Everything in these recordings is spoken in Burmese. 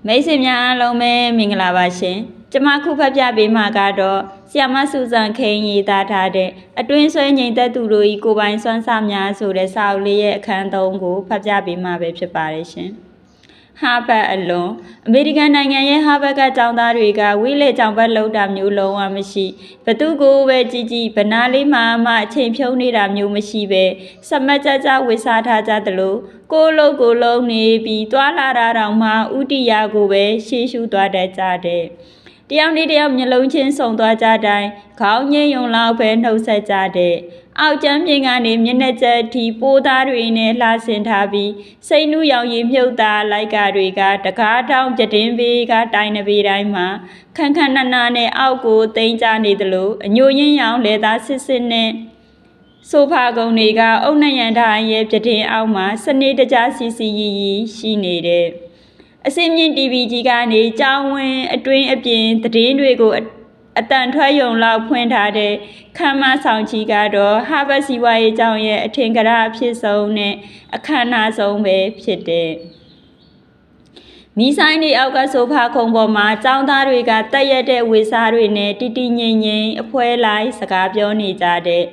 မိတ်ဆွေများအားလုံးပဲမင်္ဂလာပါရှင်ကျမခုဖတ်ပြပေးမှာကတော့ဆရာမစုစံခိန်ရေးသားထားတဲ့အတွင်းဆွဲငြိမ်သက်သူတို့ဤကိုယ်ပိုင်စွမ်းစားများဆိုတဲ့စာအုပ်လေးရဲ့အခန်း3ကိုဖတ်ပြပေးမှာပဲဖြစ်ပါတယ်ရှင်ဟာဘတ်အလွန်အမေရိကန်နိုင်ငံရဲ့ဟာဘတ်ကကျောင်းသားတွေကဝိလေကျောင်းဘတ်လောက်တာမျိုးလုံးဝမရှိဘသူကိုပဲကြည်ကြည်ဗနာလေးမှအချိန်ဖြုံးနေတာမျိုးမရှိပဲစမတ်ကြကြဝစ်စားထားကြသလိုကိုလုံးနေပြီးတွာလာတာတောင်မှဥတီယာကိုပဲရှေးရှုသွားတတ်ကြတဲ့တယောက်နဲ့တယောက်မျက်လုံးချင်းစုံသွားကြတိုင်းခေါင်းငိမ့်ယုံလောက်ပဲနှုတ်ဆက်ကြတဲ့အောက်ကျမ်းပြင်ကနေမျက်နှာကျက်ထိပိုးသားတွေနဲ့လှဆင်ထားပြီးစိတ်နှူးရောင်ရည်မြုပ်သားလိုက်ကားတွေကတကားတောင်ပြတင်းပေကတိုင်နပေတိုင်းမှာခန့်ခန့်နနာနဲ့အောက်ကိုတိမ်ကြနေသလိုအညိုရင်းရောင်လေသားစစ်နဲ့ဆိုဖာကုံတွေကအုတ်နရန်တိုင်းရဲ့ပြတင်းအောက်မှာစနေတကြစီရီရှိနေတဲ့အစင်းမြင့် TV ကြီးကနေကြောင်းဝင်းအတွင်းအပြင်သတင်းတွေကိုအတန်ထွက်ယုံလောက်ဖွင့်ထားတဲ့ခမ်းမဆောင်ကြီးကတော့ဟာဘတ်စီဝါရေးကျောင်းရဲ့အထင်ကရအဖြစ်ဆုံးနဲ့အခမ်းအနားဆုံးပဲဖြစ်တဲ့မီဆိုင်တွေအောက်ကဆိုဖာခုံပေါ်မှာကျောင်းသားတွေကတက်ရက်တဲ့ဝေစားတွေနဲ့တီငိမ့်အဖွဲလိုက်စကားပြောနေကြတဲ့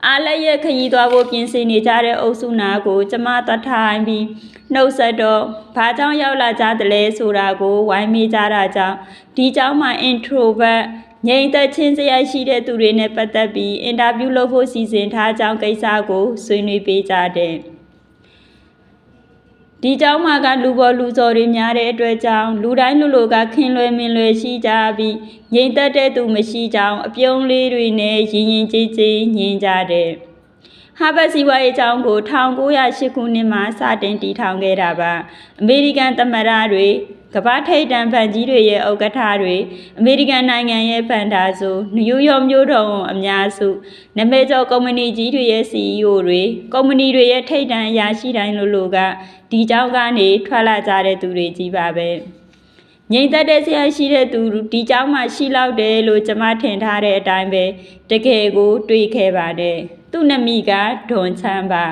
အားလည်းရခရီးသွားဖို့ပြင်ဆင်နေကြတဲ့အုပ်စုနာကိုကျမသွားထိုင်ပြီးနှုတ်ဆက်တော့ဘာကြောင့်ရောက်လာကြသလဲဆိုတာကိုဝိုင်းမေးကြတာကြောင့်ဒီကျောင်းမှာ introvert ငြိမ်သက်ခြင်းစရိုက်ရှိတဲ့သူတွေနဲ့ပတ်သက်ပြီးအင်တာဗျူးလုပ်ဖို့စီစဉ်ထားကြောင်းကိစ္စကိုဆွေးနွေးပေးကြတဲ့ဒီကျောင်းမှာကလူပေါ်လူစော်တွေများတဲ့အတွက်ကြောင့်လူတိုင်းလူလိုကခင်လွယ်မင်လွယ်ရှိကြပြီးငြိမ်သက်တဲ့သူမရှိကြောင်းအပြုံးလေးတွေနဲ့ရင်ကြေးညင်ကြတဲ့ဟာဘတ်စီဝါရေးကျောင်းကို1908ခုနှစ်မှာစတင်တည်ထောင်ခဲ့တာပါအမေရိကန်သမ္မတတွေကမ္ဘာထိပ်တန်းဖန်ကြီးတွေရဲ့ဥက္ကဋ္ဌတွေအမေရိကန်နိုင်ငံရဲ့ဖန်ဒါဆိုနယူးယောက်မြို့တော်အများစုနာမည်ကျော်ကုမ္ပဏီကြီးတွေရဲ့ CEO တွေကုမ္ပဏီတွေရဲ့ထိပ်တန်းအရာရှိတိုင်းလိုကဒီကျောင်းကနေထွက်လာကြတဲ့သူတွေကြီးပါပဲငြိမ်သက်တဲ့ဆရာရှိတဲ့သူဒီကျောင်းမှာရှိလောက်တယ်လို့ကျွန်မထင်ထားတဲ့အတိုင်းပဲတကယ်ကိုတွေးခဲ့ပါတယ်သူ့နမိကဒွန်ချမ်းပါ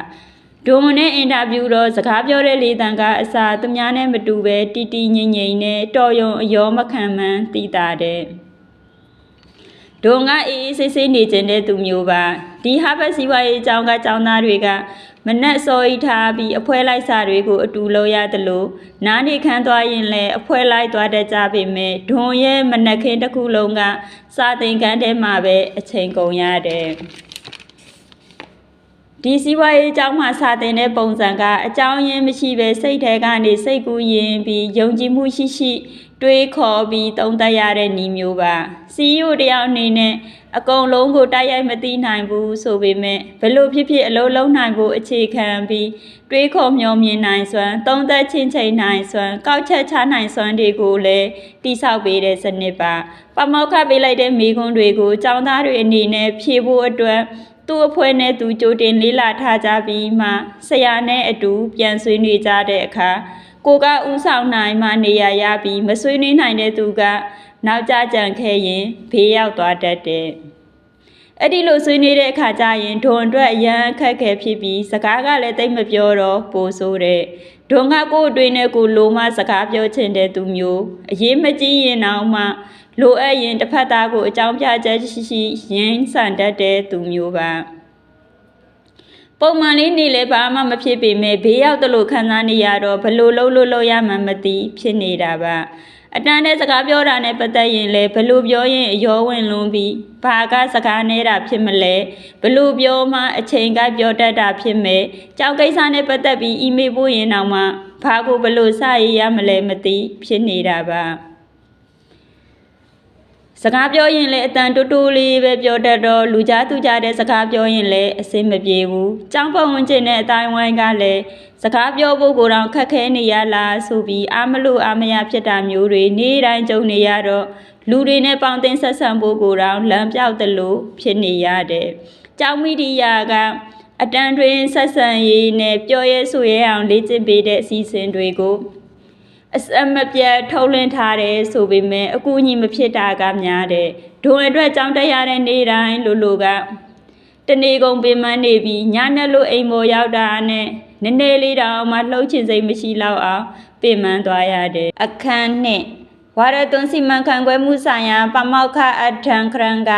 ဒွန်နဲ့အင်တာဗျူးတော့စကားပြောတဲ့လေတံကအစားသူများနဲ့မတူပဲတီငိမ့်နဲ့တော်ယုံအယောမခံမှန်းသိတာတဲ့ဒွန်ကအေးဆေးနေခြင်းတဲ့သူမျိုးပါဒီဟာဘတ်စီဝါရေးကျောင်းကကျောင်းသားတွေကမနက်စောဤထားပြီးအဖွဲလိုက်စာတွေကိုအတူလုပ်ရသလိုနားနေခန်းသွားရင်လည်းအဖွဲလိုက်သွားတတ်ကြပေမဲ့ဒွန်ရဲ့မနက်ခင်းတစ်ခုလုံးကစာသင်ခန်းထဲမှာပဲအချိန်ကုန်ရတယ်ဒီစီဝါရေးအကြောင်းမှစာတင်တဲ့ပုံစံကအကြောင်းရင်းမရှိပဲစိတ်ထဲကနေစိတ်ကူးရင်ပြီးယုံကြည်မှုရှိတွေးခေါ်ပြီးသုံးသပ်ရတဲ့နည်းမျိုးပါ CEO တယောက်အနေနဲ့အကုန်လုံးကိုတိုက်ရိုက်မသိနိုင်ဘူးဆိုပေမဲ့ဘလို့ဖြစ်အလုံးလုံးနိုင်ဖို့အခြေခံပြီးတွေးခေါ်မျှော်မြင်နိုင်စွမ်းသုံးသပ်ချင်းချိန်နိုင်စွမ်းကောက်ချက်ချနိုင်စွမ်းတွေကိုလည်းတိဆောက်ပေးတဲ့စနစ်ပါပမောက္ခပေးလိုက်တဲ့မိခွန်းတွေကိုကျောင်းသားတွေအနေနဲ့ဖြေဖို့အတွက်သူ့အဖွဲ့နဲ့သူကြိုတင်လေးလာထားကြပြီးမှဆရာနဲ့အတူပြန်ဆွေးနွေးကြတဲ့အခါကိုကဥဆောင်နိုင်မှနေရာရပြီးမဆွေးနွေးနိုင်တဲ့သူကနောက်ကျကြံခဲ့ရင်ဘေးရောက်သွားတတ်တဲ့အဲ့ဒီလိုဆွေးနွေးတဲ့အခါကျရင်ဒွန်အတွက်အရန်အခက်ခဲဖြစ်ပြီးစကားကလည်းတိတ်မပြောတော့ပိုဆိုးတဲ့ဒွန်ကကိုယ်အတွင်းနဲ့ကိုလိုမှစကားပြောချင်တဲ့သူမျိုးအရေးမကြီးရင်တော့မှလိုအပ်ရင်တစ်ဖက်သားကိုအကြောင်းပြချက်ရှိရင်းဆန်တတ်တဲ့သူမျိုးပါပုံမှန်လေးနေလဲဘာမှမဖြစ်ပေမဲ့ဘေးရောက်တလို့ခံစားနေရတော့ဘလို့လို့ရမှမသိဖြစ်နေတာပါအတန်းနဲ့စကားပြောတာနဲ့ပတ်သက်ရင်လည်းဘလို့ပြောရင်အယောဝင်လွန်ပြီးဘာကစကားနေတာဖြစ်မလဲဘလို့ပြောမှအချိန်ကပြောတတ်တာဖြစ်မယ်ကြောက်ကိစ္စနဲ့ပတ်သက်ပြီးအီးမေးလ်ပို့ရင်တော့မှဘာကိုဘလို့စရရမလဲမသိဖြစ်နေတာပါစကားပြောရင်လည်းအတန်တိုးလေးပဲပြောတတ်တော့လူကြားသူကြားတဲ့စကားပြောရင်လည်းအဆင်မပြေဘူး။ကျောင်းပတ်ဝန်းကျင်နဲ့အတိုင်းဝိုင်းကလည်းစကားပြောဖို့ကိုတော့ခက်ခဲနေရလားဆိုပြီးအားမလို့အားမရဖြစ်တာမျိုးတွေနေ့တိုင်းကြုံနေရတော့လူတွေနဲ့ပေါင်းတင်ဆက်ဆံဖို့ကိုတော့လမ်းပြောက်တယ်လို့ဖြစ်နေရတယ်။ကျောင်းမီဒီယာကအတန်တွင်ဆက်ဆံရေးနဲ့ပြောရဲဆိုရဲအောင်လေ့ကျင့်ပေးတဲ့အစီအစဉ်တွေကိုအစမပြတ်ထုတ်လွှင့်ထားတယ်ဆိုပေမဲ့အကူအညီမဖြစ်တာကများတယ်ဒုံအတွက်ကြောင်းတက်ရတဲ့နေ့တိုင်းလိုကတနေကုန်ပင်မနေပြီးညနေလို့အိမ်ပေါ်ရောက်တာနဲ့နည်းနည်းလေးတောင်မှလှုပ်ချင်စိတ်မရှိတော့အောင် ပင်ပန်းသွားရတဲ့အခန်းနှစ်ဝါရသွန်စီမံခန့်ခွဲမှုဆိုင်ရာပမောက္ခအထံခရံက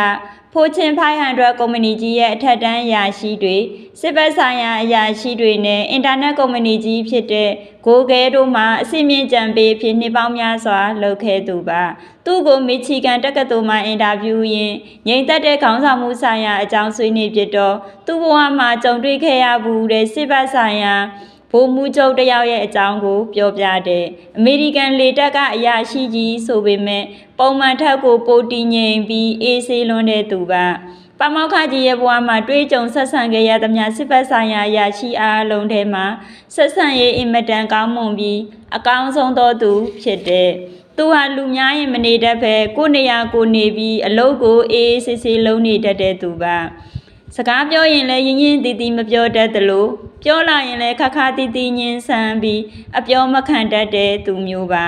ဖိုချင်း500ကုမ္ပဏီကြီးရဲ့အထက်တန်းအရာရှိတွေစစ်ဘက်ဆိုင်ရာအရာရှိတွေနဲ့အင်တာနက်ကုမ္ပဏီကြီးဖြစ်တဲ့ Google တို့မှအစီအမြင့်ကြံပေးဖြစ်နှစ်ပေါင်းများစွာလုပ်ခဲ့သူပါသူ့ကိုမီချီဂန်တက္ကသိုလ်မှာအင်တာဗျူးရင်းငြိမ်သက်တဲ့ခေါင်းဆောင်မှုဆိုင်ရာအကြောင်းဆွေးနွေးဖြစ်တော့သူ့ဘဝမှာကြုံတွေ့ခဲ့ရဘူးတဲ့စစ်ဘက်ဆိုင်ရာဗိုလ်မှူးချုပ်တယောက်ရဲ့အကြောင်းကိုပြောပြတဲ့အမေရိကန်လေတပ်ကအရာရှိကြီးဆိုပေမဲ့ပုံမှန်ထက်ကိုပိုတီငြိမ်ပြီးအေးဆေးလွန်းတဲ့သူပါပမောက္ခကြီးရဲ့ဘဝမှာတွေးကြုံဆက်ဆံခဲ့ရသမျှစစ်ဘက်ဆိုင်ရာအရာရှိအားလုံးထဲမှာဆက်ဆံရေးအင်မတန်ကောင်းမွန်ပြီးအကောင်းဆုံးသောသူဖြစ်တဲ့သူဟာလူများရင်မနေတတ်ပဲကိုယ်နေရာကိုနေပြီးအလုပ်ကိုအေးဆေးဆေးလုပ်နေတတ်တဲ့သူပါစကားပြောရင်လည်းရင်းရင်းတီးတီးမပြောတတ်သလိုပြောလာရင်လည်းခါခါတီးတီးညင်းဆန်ပြီးအပြောမခံတတ်တဲ့သူမျိုးပါ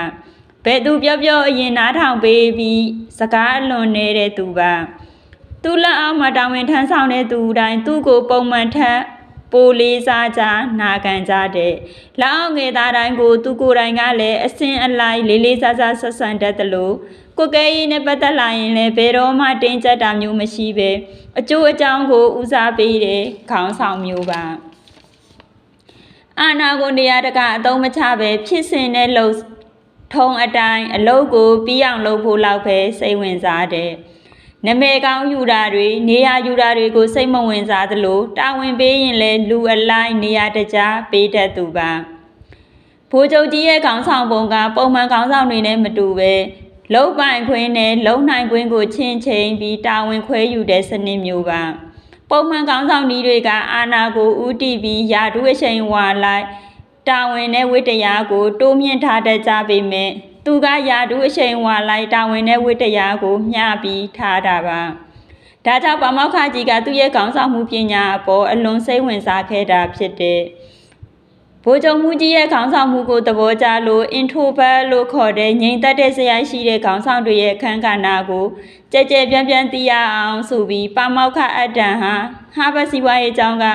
ဘယ်သူပြောအရင်နားထောင်ပေးပြီးစကားအလွန်နေတဲ့သူပါသူလက်အောက်မှာတာဝန်ထမ်းဆောင်တဲ့သူတိုင်းသူ့ကိုပုံမှန်ထက်ပိုလေးစားကြနာခံကြတဲ့လက်အောက်ငယ်သားတိုင်းကိုသူကိုယ်တိုင်ကလည်းအစင်အလိုက်လေးလေးစားစားဆက်ဆံတတ်တယ်လို့ကိုကဲရေးနဲ့ပတ်သက်လာရင်လည်းဘယ်တော့မှတင်းကျပ်တာမျိုးမရှိပဲအကျိုးအကြောင်းကိုဦးစားပေးတဲ့ခေါင်းဆောင်မျိုးပါအာနာကိုနေရာတကအသုံးမချပဲဖြစ်စဉ်နဲ့လှုပ်ထုံအတိုင်းအလုပ်ကိုပြီးအောင်လုပ်ဖို့လောက်ပဲစိတ်ဝင်စားတဲ့နမဲကောင်းယူတာတွေနေရာယူတာတွေကိုစိတ်မဝင်စားသလိုတာဝန်ပေးရင်လည်းလူအလိုက်နေရာတကြားပေးတတ်သူပါဗိုလ်ချုပ်ကြီးရဲ့ခေါင်းဆောင်ပုံကပုံမှန်ခေါင်းဆောင်တွေနဲ့မတူပဲလုံပိုင်ခွင့်နဲ့လုံနိုင်ခွင့်ကိုချင်းချင်းပြီးတာဝန်ခွဲယူတဲ့စနစ်မျိုးပါပုံမှန်ခေါင်းဆောင်နည်းတွေကအာဏာကိုဥတီပြီးယာတုအချိန်ဝါလိုက်တာဝန်နဲ့ဝိတ္တရားကိုတိုးမြင့်ထားတတ်ကြပေမဲ့သူကယာတုအချိန်ဝါလိုက်တာဝန်နဲ့ဝိတ္တရားကိုမျှပြီးထားတာပါဒါကြောင့်ပမောက္ခကြီးကသူ့ရဲ့ခေါင်းဆောင်မှုပညာအပေါ်အလွန်စိတ်ဝင်စားခဲ့တာဖြစ်တဲ့ဗိုလ်ချုပ်မှုကြီးရဲ့ခေါင်းဆောင်မှုကိုသဘောကျလို့ introvert လို့ခေါ်တဲ့ငြိမ်သက်တဲ့စရိုက်ရှိတဲ့ခေါင်းဆောင်တွေရဲ့အခန်းကဏ္ဍကိုကြဲကြဲပြန့်ပြန့်သိရအောင်ဆိုပြီးပမောက္ခအတန်ဟာဗတ်စီဝါရေးကျောင်းက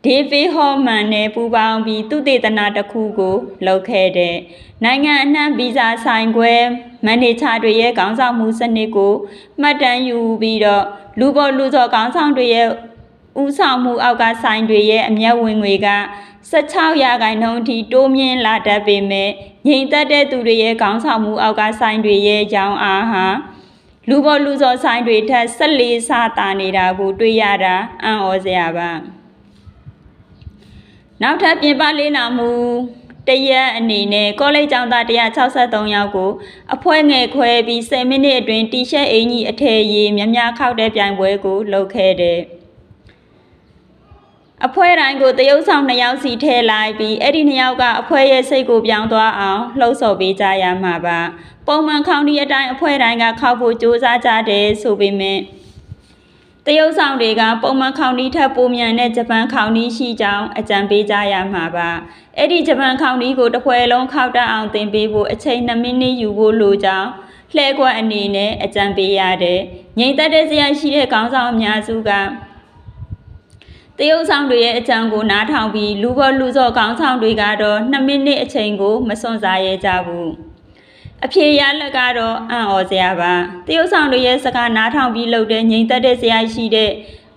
ဒေးဗစ်ဟော့မန်နဲ့ပူးပေါင်းပြီးသူတေသနာတစ်ခုကိုလုပ်ခဲ့တဲ့နိုင်ငံအနှံ့ဗီဇာဆိုင်ခွဲမန်နေဂျာတွေရဲ့ခေါင်းဆောင်မှုစနစ်ကိုမှတ်တမ်းယူပြီးတော့လူပေါ်လူစော်ခေါင်းဆောင်တွေရဲ့ဦးဆောင်မှုအောက်ကဆိုင်တွေရဲ့အမျက်ဝင်ငွေက16%အထိတိုးမြင့်လာတတ်ပေမဲ့ငြိမ်သက်တဲ့သူတွေရဲ့ခေါင်းဆောင်မှုအောက်ကဆိုင်တွေရဲ့ရောင်းအားဟာလူပေါ်လူစော်ဆိုင်တွေထက်14ဆတာနေတာကိုတွေ့ရတာအံ့ဩစရာပါနောက်ထပ်ပြင်ပလေးလာမှုတရက်အနေနဲ့ကောလိပ်ကျောင်းသား163ယောက်ကိုအဖွဲ့ငယ်ခွဲပြီး10မိနစ်အတွင်းတီရှပ်အင်ကြီးအထည်ရည်များခောက်တဲ့ပြိုင်ပွဲကိုလုပ်ခဲ့တဲ့အဖွဲ့တိုင်းကိုတရုတ်ဆောင်2ယောက်စီထည့်လိုက်ပြီးအဲ့ဒီ2ယောက်ကအဖွဲ့ရဲ့စိတ်ကိုပြောင်းသွားအောင်လှုပ်ဆော်ပေးကြရမှာပါပုံမှန်ခေါင်းဒီအတိုင်းအဖွဲ့တိုင်းကခောက်ဖို့ကြိုးစားကြတယ်ဆိုပေမဲ့တရုတ်ဆောင်တွေကပုံမှန်ခေါင်းဒီထက်ပိုမြန်တဲ့ဂျပန်ခေါင်းဒီရှိကြောင်းအကြံပေးကြရမှာပါအဲ့ဒီဂျပန်ခေါင်းဒီကိုတစ်ဖွဲလုံးခောက်တတ်အောင်သင်ပေးဖို့အချိန်2မိနစ်ယူဖို့လိုကြောင်းလှဲကွက်အနေနဲ့အကြံပေးရတယ်ငြိမ်သက်တဲ့စရိုက်ရှိတဲ့ခေါင်းဆောင်အများစုကတရုတ်ဆောင်တွေရဲ့အကြံကိုနားထောင်ပြီးလူပေါ်လူစော်ခေါင်းဆောင်တွေကတော့2မိနစ်အချိန်ကိုမစွန့်စားရဲကြဘူးအဖြေရလက်ကတော့အံ့ဩစရာပါတရုတ်ဆောင်တွေရဲ့စကားနားထောင်ပြီးလုပ်တဲ့ငြိမ်သက်တဲ့စရိုက်ရှိတဲ့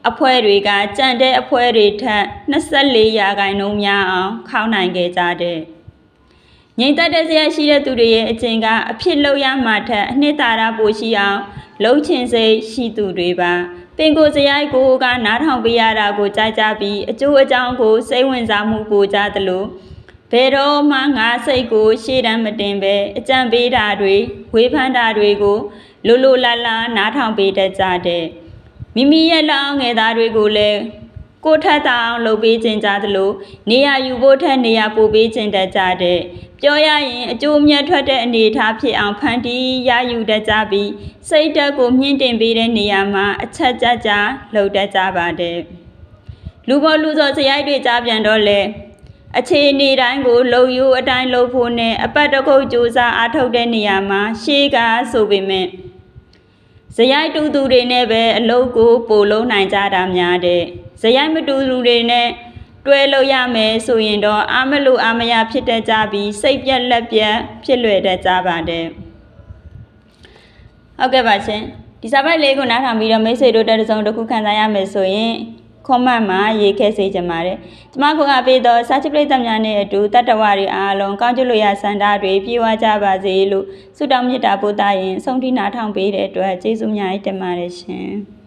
အဖွဲ့တွေကကြံတဲ့အဖွဲ့တွေထက်24%များအောင်ခေါင်းနိုင်ခဲ့ကြတဲ့ငြိမ်သက်တဲ့စရိုက်ရှိတဲ့သူတွေရဲ့အကျင့်ကအဖြစ်လုပ်ရမှထက်အနှစ်သာရပိုရှိအောင်လှုပ်ချင်စိတ်ရှိသူတွေပါပင်ကိုစရိုက်ကိုကနားထောင်ပေးရတာကိုကြိုက်ကြပြီးအကျိုးအကြောင်းကိုစိတ်ဝင်စားမှုပိုကြသလိုဘယ်တော့မှငါစိတ်ကိုရှေ့တန်းမတင်ပဲအကြံပေးတာတွေဝေဖန်တာတွေကိုလိုလိုလာလာနားထောင်ပေးတတ်ကြတဲ့မိမိရဲ့လက်အောက်ငယ်သားတွေကိုလည်းကိုထက်တောင်လုပ်ပေးခြင်းကြသလိုနေရာယူဖို့ထက်နေရာပို့ပေးခြင်းတတ်ကြတဲ့ပြောရရင်အကျိုးမြတ်ထွက်တဲ့အနေအထားဖြစ်အောင်ဖန်တီးရယူတတ်ကြပြီးစိတ်ဓာတ်ကိုမြင့်တင်ပေးတဲ့နေရာမှာအချက်ကြကြလုပ်တတ်ကြပါတယ်လူပေါ်လူစော်စရိုက်တွေကြားပြန်တော့လေအခြေအနေတိုင်းကိုလုံယူအတိုင်းလုပ်ဖို့နဲ့အပတ်တစ်ခုတ်ကြိုးစားအားထုတ်တဲ့နေရာမှာရှေးကဆိုပေမဲ့ဇယိုက်တူသူတွေနဲ့ပဲအလုပ်ကိုပို့လုံးနိုင်ကြတာများတဲ့ဇယိုက်မတူသူတွေနဲ့ တွဲလို့ရမယ်ဆိုရင်တော့အာမလို့အာမရဖြစ်တတ်ကြပြီးစိတ်ပြက်လက်ပြက်ဖြစ်လွယ်တတ်ကြပါတယ်ဟုတ်ကဲ့ပါရှင်ဒီစာပိုက်လေးကိုနားထောင်ပြီးတော့မိတ်ဆွေတို့တက်တစုံတစ်ခုခံစားရမယ်ဆိုရင်comment မှာရေးခဲ့စေချင်ပါတယ်ကျမကိုအပေးတော့စာချစ်ပရိသတ်များနဲ့အတူတတ္တဝတွေအားလုံးကောင်းကျိုးလိုရာစန္ဒတွေပြေဝကြပါစေလို့ဆုတောင်းမေတ္တာပို့သရင်ဆုံးထိနာထောင်ပေးတဲ့အတွက်ကျေးဇူးများတင်ပါတယ်ရှင်